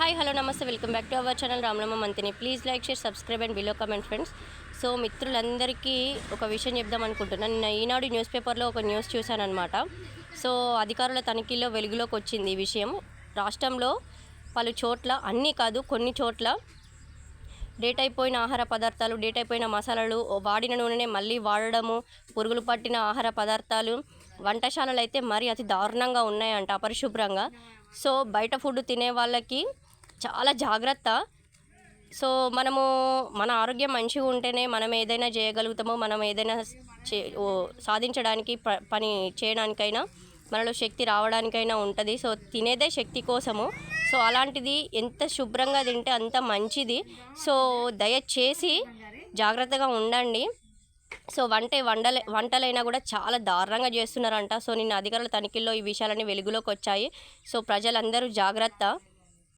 Hi hello నమస్తే welcome back to our channel రామ్లమ్మ మంతిని. Please like share subscribe and below comment friends. So మిత్రులందరికీ ఒక విషయం చెప్దాం అనుకుంటున్నాను. నిన్న ఈనాడు న్యూస్ పేపర్లో ఒక న్యూస్ చూశానమాట. సో అధికారుల తనిఖీలో వెలుగులోకి వచ్చింది ఈ విషయం. రాష్ట్రంలో పలు చోట్ల, అన్నీ కాదు కొన్ని చోట్ల డేట్ అయిపోయిన ఆహార పదార్థాలు, డేట్ అయిపోయిన మసాలాలు, వాడిన నూనెనే మళ్ళీ వాడడము, పురుగులు పట్టిన ఆహార పదార్థాలు, వంటశాలలు అయితే మరీ అతి దారుణంగా ఉన్నాయంట, అపరిశుభ్రంగా. సో బయట ఫుడ్ తినే వాళ్ళకి చాలా జాగ్రత్త. సో మనము మన ఆరోగ్యం మంచిగా ఉంటేనే మనం ఏదైనా చేయగలుగుతామో, మనం ఏదైనా సాధించడానికి పని చేయడానికైనా, మనలో శక్తి రావడానికైనా ఉంటుంది. సో తినేదే శక్తి కోసము. సో అలాంటిది ఎంత శుభ్రంగా తింటే అంత మంచిది. సో దయచేసి జాగ్రత్తగా ఉండండి. సో వంటలైనా కూడా చాలా దారుణంగా చేస్తున్నారంట. సో నిన్న అధికారుల తనిఖీల్లో ఈ విషయాలన్నీ వెలుగులోకి వచ్చాయి. సో ప్రజలందరూ జాగ్రత్త.